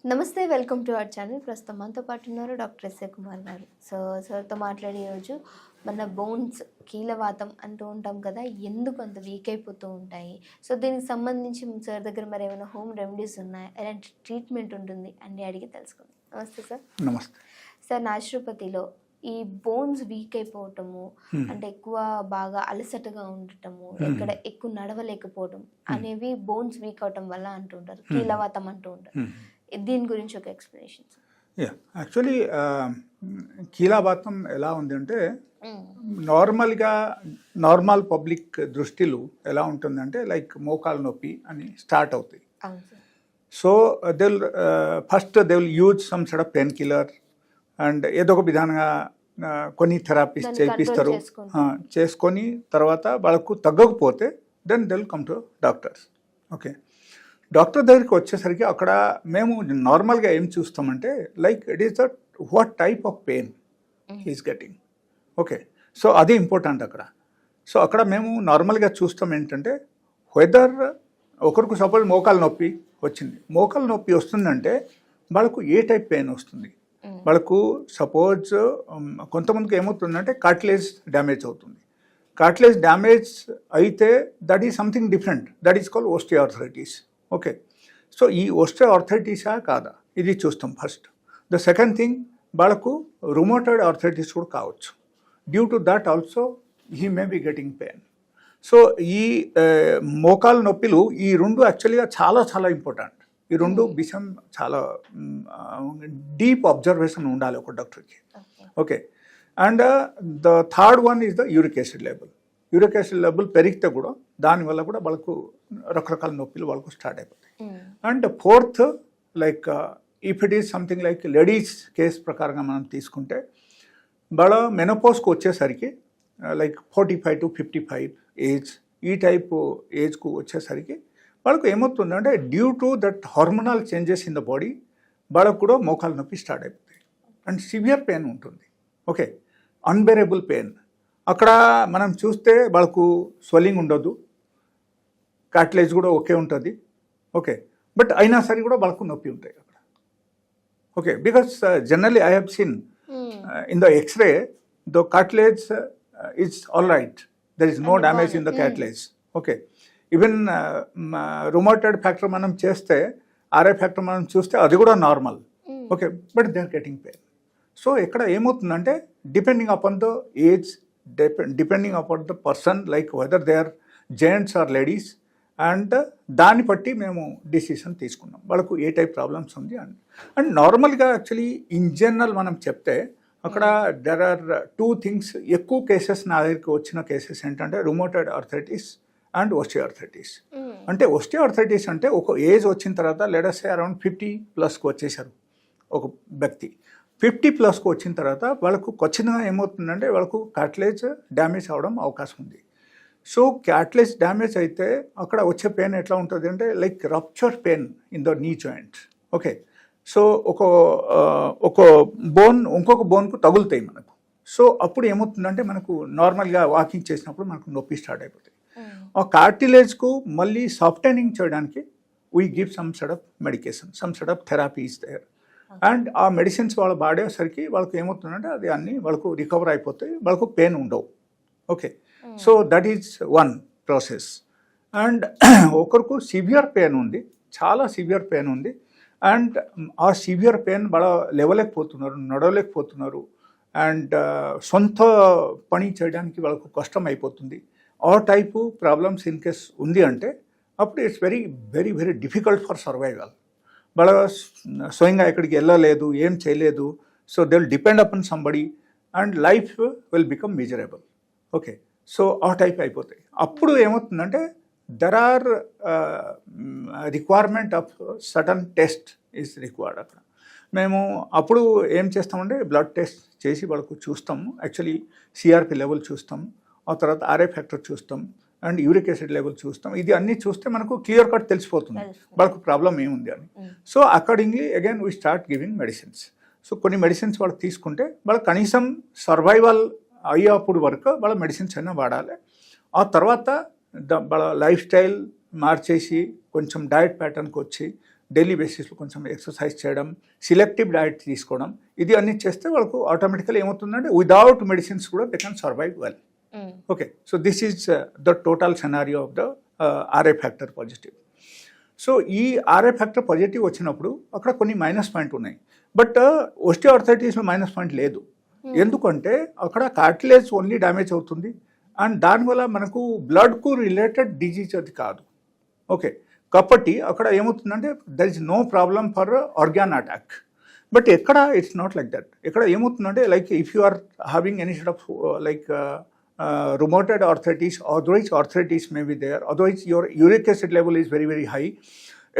నమస్తే, welcome to our channel. ప్రస్తుతం మనతో పాటు ఉన్నారు డాక్టర్ ఎస్ఏ కుమార్ గారు. సో సార్తో మాట్లాడే రోజు మన బోన్స్ కీలవాతం అంటూ ఉంటాం కదా, ఎందుకు అంత వీక్ అయిపోతూ ఉంటాయి. సో దీనికి సంబంధించి సార్ దగ్గర మరి ఏమైనా హోమ్ రెమెడీస్ ఉన్నాయా, ఎలాంటి ట్రీట్మెంట్ ఉంటుంది అని అడిగి తెలుసుకుందాం. నమస్తే సార్. నమస్తే సార్, నాచురోపతిలో ఈ బోన్స్ వీక్ అయిపోవటము అంటే ఎక్కువ బాగా అలసటగా ఉండటము, ఎక్కడ ఎక్కువ నడవలేకపోవటం అనేవి బోన్స్ వీక్ అవటం వల్ల అంటుంటారు, కీలవాతం అంటూ ఉంటారు. దీని గురించి ఒక ఎక్స్ప్లెనేషన్. యాక్చువల్లీ కీలవాతం ఎలా ఉంది అంటే నార్మల్గా నార్మల్ పబ్లిక్ దృష్టిలో ఎలా ఉంటుందంటే లైక్ మోకాలు నొప్పి అని స్టార్ట్ అవుతాయి. So first they will use some side of pain killer and ఏదో ఒక విధానంగా కొన్ని థెరపీస్ చేయిస్తారు. చేసుకొని తర్వాత వాళ్ళకు తగ్గకపోతే then they will come to doctors. Okay, doctor దగ్గరికి వచ్చేసరికి అక్కడ మేము నార్మల్గా ఏం చూస్తామంటే like it is the what type of pain he's getting. Okay, so అది ఇంపార్టెంట్ అక్కడ. సో అక్కడ మేము నార్మల్గా చూస్తాం ఏంటంటే వెదర్ ఒకరికి సపోజ్ మోకాలు నొప్పి వచ్చింది, మోకాలు నొప్పి వస్తుందంటే వాళ్ళకు ఏ టైప్ పెయిన్ వస్తుంది. వాళ్ళకు సపోజ్ కొంతమందికి ఏమవుతుందంటే కార్టిలేజ్ డ్యామేజ్ అవుతుంది. కార్టిలేజ్ డ్యామేజ్ అయితే that is something different, that is called osteoarthritis. Okay, so ఈ ఓస్టియోఆర్థరైటిసా కాదా ఇది చూస్తాం ఫస్ట్. ద సెకండ్ థింగ్, వాళ్ళకు రుమోటాయిడ్ ఆర్థరైటిస్ కూడా కావచ్చు. Due to that also he may be getting pain. So ఈ మోకాలు నొప్పిలు ఈ రెండు యాక్చువల్గా చాలా చాలా ఇంపార్టెంట్. ఈ రెండు విషయం చాలా డీప్ అబ్జర్వేషన్ ఉండాలి ఒక డాక్టర్కి. Okay, and the third one is the uric acid level. Uric acid level పెరిగితే కూడా దానివల్ల కూడా వాళ్ళకు రకరకాల నొప్పిలు వాళ్ళకు స్టార్ట్ అయిపోతాయి. And fourth, like if it is something like ladies case ప్రకారంగా మనం తీసుకుంటే వాళ్ళ మెనోపాజ్కి వచ్చేసరికి లైక్ 45 to 55 ఏజ్, ఈ టైప్ ఏజ్కు వచ్చేసరికి వాళ్ళకు ఏమవుతుందంటే due to that hormonal changes in the body వాళ్ళకు కూడా మోకాలు నొప్పి స్టార్ట్ అయిపోతాయి అండ్ సివియర్ పెయిన్ ఉంటుంది. Okay, unbearable pain. అక్కడ మనం చూస్తే వాళ్ళకు స్వెల్లింగ్ ఉండదు, కార్టిలేజ్ కూడా ఓకే ఉంటుంది. ఓకే, బట్ అయినా సరే కూడా వాళ్ళకు నొప్పి ఉంటాయి అక్కడ. Okay, because generally I have seen in the x ray the cartilage is all right, there is no damage in the cartilage. Okay, even rheumatoid factor మనం చేస్తే, ఆర్ఐ ఫ్యాక్టర్ మనం చూస్తే అది కూడా normal. Okay, but they are getting pain. So ఇక్కడ ఏమవుతుందంటే depending upon the age, depending upon the person, like whether they are gents or ladies, and దాన్ని బట్టి మేము డిసిషన్ తీసుకున్నాం వాళ్ళకు ఏ టైప్ ప్రాబ్లమ్స్ ఉంది అని. అండ్ నార్మల్గా యాక్చువల్లీ ఇన్ జనరల్ మనం చెప్తే అక్కడ దెర్ ఆర్ 2 థింగ్స్. ఎక్కువ కేసెస్ నా దగ్గరికి వచ్చిన కేసెస్ ఏంటంటే రుమోటాయిడ్ ఆర్థరైటిస్ అండ్ ఓస్టియోఆర్థరైటిస్. అంటే ఓస్టియోఆర్థరైటిస్ అంటే ఒక ఏజ్ వచ్చిన తర్వాత లెటస్ సే అరౌండ్ 50+ వచ్చేసారు ఒక వ్యక్తి. 50+ వచ్చిన తర్వాత వాళ్ళకు ఖచ్చితంగా ఏమవుతుందంటే వాళ్ళకు కార్టిలేజ్ డ్యామేజ్ అవ్వడం అవకాశం ఉంది. సో కార్టిలేజ్ డ్యామేజ్ అయితే అక్కడ వచ్చే పెయిన్ ఎట్లా ఉంటుంది అంటే like rupture pain in the knee joint. Okay, so ఒక బోన్ ఇంకొక బోన్కు తగులుతాయి మనకు. సో అప్పుడు ఏమవుతుందంటే మనకు నార్మల్గా వాకింగ్ చేసినప్పుడు మనకు నొప్పి స్టార్ట్ అయిపోతాయి. ఆ కార్టిలేజ్కు మళ్ళీ సాఫ్టెనింగ్ చేయడానికి we give some set of medication, some set of therapy is there. And ఆ మెడిసిన్స్ వాళ్ళు వాడేసరికి వాళ్ళకి ఏమవుతుందంటే అది అన్నీ వాళ్ళకు రికవర్ అయిపోతాయి, వాళ్ళకు పెయిన్ ఉండవు. Okay, so that is one process. And ఒకరికి సివియర్ పెయిన్ ఉంది, చాలా సివియర్ పెయిన్ ఉంది, అండ్ ఆ సివియర్ పెయిన్ వాళ్ళ లేవలేకపోతున్నారు, నడవలేకపోతున్నారు, అండ్ సొంత పని చేయడానికి వాళ్ళకు కష్టం అయిపోతుంది. ఆ టైపు ప్రాబ్లమ్స్ ఇన్ కేస్ ఉంది అంటే అప్పుడు it's very very very difficult for survival. వాళ్ళ స్వయంగా ఎక్కడికి వెళ్ళలేదు, ఏం చేయలేదు. So they will depend upon somebody and life will become miserable. Okay, so ఆ టైప్ అయిపోతాయి. అప్పుడు ఏమవుతుందంటే there are requirement of sudden test is required. అక్కడ మేము అప్పుడు ఏం చేస్తామంటే బ్లడ్ టెస్ట్ చేసి వాళ్ళకు చూస్తాము. యాక్చువల్లీ సిఆర్పి లెవెల్ చూస్తాం, ఆ తర్వాత ఆర్ఐ ఫ్యాక్టర్ చూస్తాం, అండ్ యూరిక్ యాసిడ్ లెవెల్ చూస్తాం. ఇది అన్నీ చూస్తే మనకు క్లియర్ కట్ తెలిసిపోతుంది వాళ్ళకు ప్రాబ్లం ఏముంది అని. So accordingly again we start giving medicines. So కొన్ని మెడిసిన్స్ వాళ్ళు తీసుకుంటే వాళ్ళకి కనీసం సర్వైవల్ అయ్యేప్పుడు వరకు వాళ్ళ మెడిసిన్స్ అయినా వాడాలి. ఆ తర్వాత వాళ్ళ లైఫ్ స్టైల్ మార్చేసి కొంచెం డయట్ ప్యాటర్న్కి వచ్చి డైలీ బేసిస్లో కొంచెం ఎక్సర్సైజ్ చేయడం, సిలెక్టివ్ డైట్ తీసుకోవడం, ఇది అన్ని చేస్తే వాళ్ళకు ఆటోమేటికల్లీ ఏమవుతుందంటే విదౌట్ మెడిసిన్స్ కూడా they can survive well. Okay, so this is the total scenario of the RA factor positive. So ఈ ఆర్ఏ ఫ్యాక్టర్ పాజిటివ్ వచ్చినప్పుడు అక్కడ కొన్ని మైనస్ పాయింట్ ఉన్నాయి, బట్ ఓస్టియోఆర్థరైటిస్లో మైనస్ పాయింట్ లేదు. ఎందుకంటే అక్కడ కార్టిలేజ్ ఓన్లీ డ్యామేజ్ అవుతుంది, అండ్ దానివల్ల మనకు బ్లడ్కు రిలేటెడ్ డిజీజ్ అది కాదు. ఓకే, కాబట్టి అక్కడ ఏమవుతుందంటే there is no problem for organ attack. But ఎక్కడ ఇట్స్ నాట్ లైక్ దట్. ఇక్కడ ఏమవుతుందంటే like if you are having any sort of like rheumatoid arthritis, otherwise arthritis may be there, otherwise your uric acid level is very very high,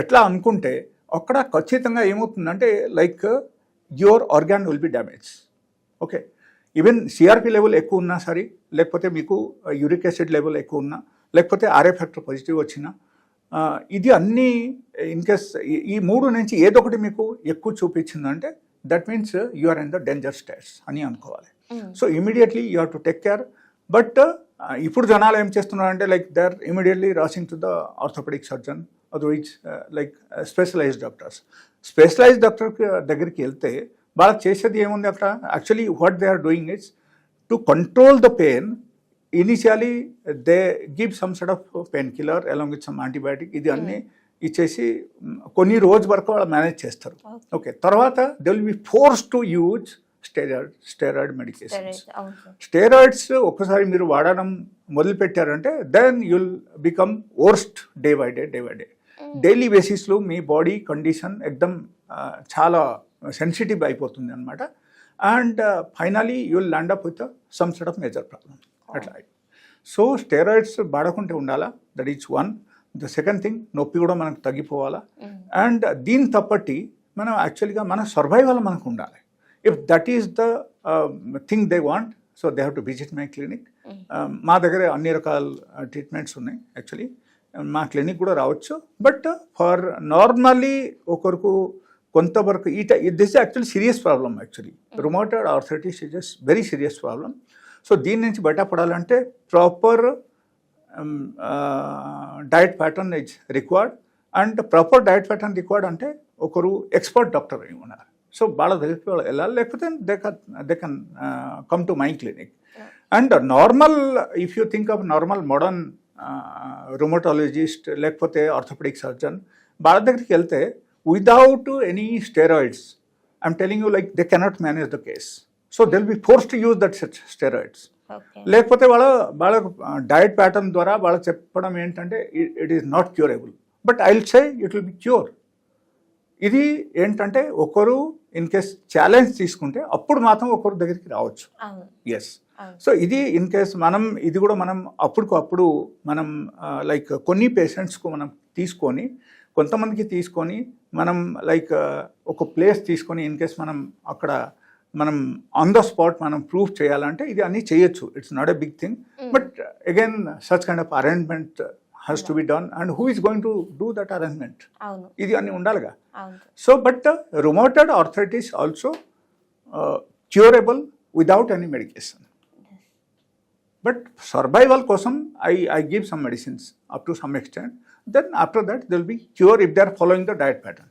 ఎట్లా అనుకుంటే అక్కడ ఖచ్చితంగా ఏమవుతుందంటే like your organ will be damage. Okay, even CRP level ఎక్కువ ఉన్నా సరే, లేకపోతే మీకు యూరిక్ యాసిడ్ లెవెల్ ఎక్కువ ఉన్నా, లేకపోతే ఆర్ఏ ఫ్యాక్టర్ పాజిటివ్ వచ్చినా, ఇది అన్నీ ఇన్ కేస్ ఈ మూడు నుంచి ఏదో ఒకటి మీకు ఎక్కువ చూపించిందంటే that means you are in the danger states అని అనుకోవాలి. So immediately you have to take care. But ఇప్పుడు జనాలు ఏం చేస్తున్నారంటే like they are immediately rushing to the orthopaedic surgeon, otherwise like specialised doctors. Specialised doctor దగ్గరికి వెళ్తే వాళ్ళకి చేసేది ఏముంది అక్కడ? Actually what they are doing is to control the pain. Initially they give some sort of pain killer along with some antibiotic, ఇది అన్నీ ఇచ్చేసి కొన్ని రోజు వరకు వాళ్ళు మేనేజ్ చేస్తారు. ఓకే, తర్వాత they will be force to use steroid medications. Steroids ఒక్కసారి మీరు వాడడం మొదలుపెట్టారంటే then you'll become worst day by day. Daily బేసిస్లో మీ బాడీ కండిషన్ ఎక్దమ్ చాలా సెన్సిటివ్ అయిపోతుంది అనమాట. And finally you'll land up with some sort of major problem అట్లా. సో స్టెరాయిడ్స్ వాడకుంటే ఉండాలా, that is one. The second thing, నొప్పి కూడా మనకు తగ్గిపోవాలా. అండ్ దీని తప్పటి మనం యాక్చువల్గా మన సర్వైవల్ మనకు ఉండాలి. If that is the thing they want, so they have to visit my clinic. మా దగ్గర అన్ని రకాల ట్రీట్మెంట్స్ ఉన్నాయి. యాక్చువల్లీ మా క్లినిక్ కూడా రావచ్చు. బట్ ఫర్ నార్మల్లీ ఒకరికి కొంతవరకు this actually serious problem. Actually rheumatoid arthritis is just very serious problem. So దీని నుంచి బయటపడాలంటే proper diet pattern is required. And proper diet pattern required అంటే ఒకరు ఎక్స్పర్ట్ డాక్టర్ అయి ఉన్నారు. సో వాళ్ళ దగ్గరికి వెళ్ళాలి, లేకపోతే they can come to my clinic. And normal if you think of normal modern rheumatologist లేకపోతే ఆర్థోపెడిక్ సర్జన్, వాళ్ళ దగ్గరికి వెళ్తే without any steroids I'm telling you like they cannot manage the case. So they will be force to use that steroids. లేకపోతే వాళ్ళ diet pattern ద్వారా వాళ్ళకి చెప్పడం ఏంటంటే it is not curable, but I will say it will be cure. ఇది ఏంటంటే ఒకరు in case challenge తీసుకుంటే అప్పుడు మాత్రం ఒకరు దగ్గరికి రావచ్చు. ఎస్, సో ఇది ఇన్ కేస్ ఇది కూడా మనం అప్పుడు మనం లైక్ కొన్ని పేషెంట్స్కు మనం కొంతమందికి తీసుకొని మనం లైక్ ఒక ప్లేస్ తీసుకొని ఇన్ కేస్ అక్కడ మనం ఆన్ ద స్పాట్ మనం ప్రూవ్ చేయాలంటే ఇది అన్నీ చేయొచ్చు. It's not a big thing, but again such kind of arrangement has to be done, and who is going to do that arrangement? ఇది అన్ని ఉండాలిగా. So but rheumatoid arthritis also curable without any medication. But survival కోసం I give some medicines up to some extent. Then after that there will be cure if they are following the diet pattern.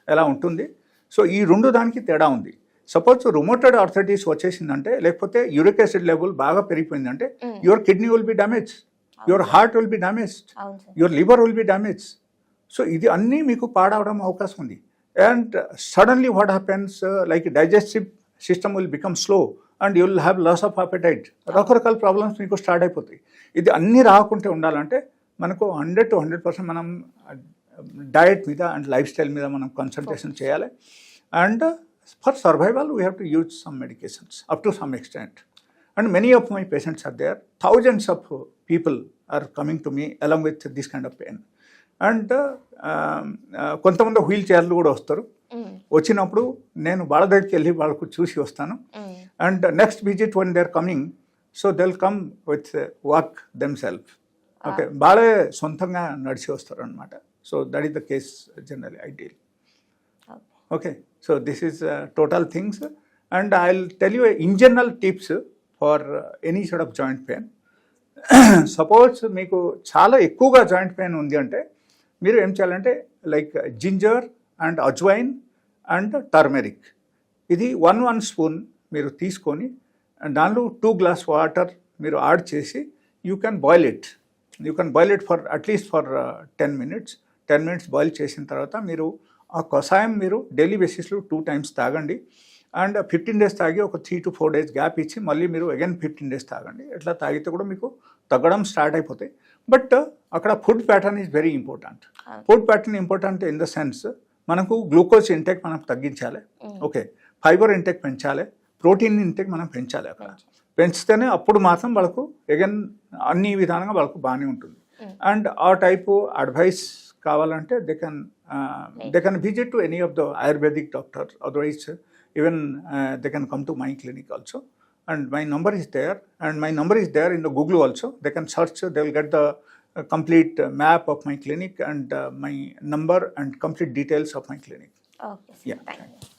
ఎలా ఉంటుంది? So ఈ రెండు దానికి తేడా ఉంది. Suppose rheumatoid arthritis వచ్చేసిందంటే, లేకపోతే uric acid level బాగా పెరిగిపోయిందంటే your kidney will be damage, your heart will be damaged, your liver will be damaged. So ఇది అన్నీ మీకు పాడవడం అవకాశం ఉంది. And suddenly what happens, like digestive system will become slow and you will have loss of appetite. రకరకాల problems మీకు start అయిపోతాయి. ఇది అన్నీ రాకుంటే ఉండాలంటే మనకు 100 to 100% మనం డయట్ మీద అండ్ లైఫ్ స్టైల్ మీద మనం కాన్సన్ట్రేషన్ చేయాలి. And for survival we have to use some medications up to some extent. And many of my patients are there. Thousands of people are coming to me along with this kind of pain. And కొంతమంది wheel చైర్లు కూడా వస్తారు. వచ్చినప్పుడు నేను వాళ్ళ దగ్గరికి వెళ్ళి వాళ్ళకు చూసి వస్తాను. And next visit one they are coming, so they will come with walk themselves. Okay, వాళ్ళే సొంతంగా నడిచి వస్తారు అనమాట. So that is the case generally I deal. Okay, so this is total things. And I will tell you in general tips for any sort of joint pain. Suppose మీకు చాలా ఎక్కువగా joint pain ఉంది అంటే మీరు ఏం చేయాలంటే like ginger and ajwain and turmeric ఇది 1 spoon మీరు తీసుకొని దానిలో 2 గ్లాస్ వాటర్ మీరు యాడ్ చేసి you can boil it for at least for 10 minutes boil చేసిన తర్వాత మీరు ఆ కషాయం మీరు డైలీ బేసిస్లో 2 టైమ్స్ తాగండి అండ్ 15 డేస్ తాగి ఒక 3 to 4 డేస్ గ్యాప్ ఇచ్చి మళ్ళీ మీరు అగైన్ 15 డేస్ తాగండి. ఎట్లా తాగితే కూడా మీకు తగ్గడం స్టార్ట్ అయిపోతాయి. బట్ అక్కడ food pattern is very important. Food pattern important in the sense మనకు గ్లూకోజ్ ఇంటేక్ మనం తగ్గించాలి, ఓకే, ఫైబర్ ఇంటేక్ పెంచాలి, ప్రోటీన్ ఇంటేక్ మనం పెంచాలి. అక్కడ పెంచితేనే అప్పుడు మాత్రం వాళ్ళకు అగైన్ అన్ని విధానంగా వాళ్ళకు బాగానే ఉంటుంది. అండ్ ఆ టైపు అడ్వైస్ కావాలంటే they can visit to any of the ayurvedic doctor, otherwise even they can come to my clinic also, and my number is there in the Google also. They can search, they will get the complete map of my clinic and my number and complete details of my clinic. Okay, yeah, thank you.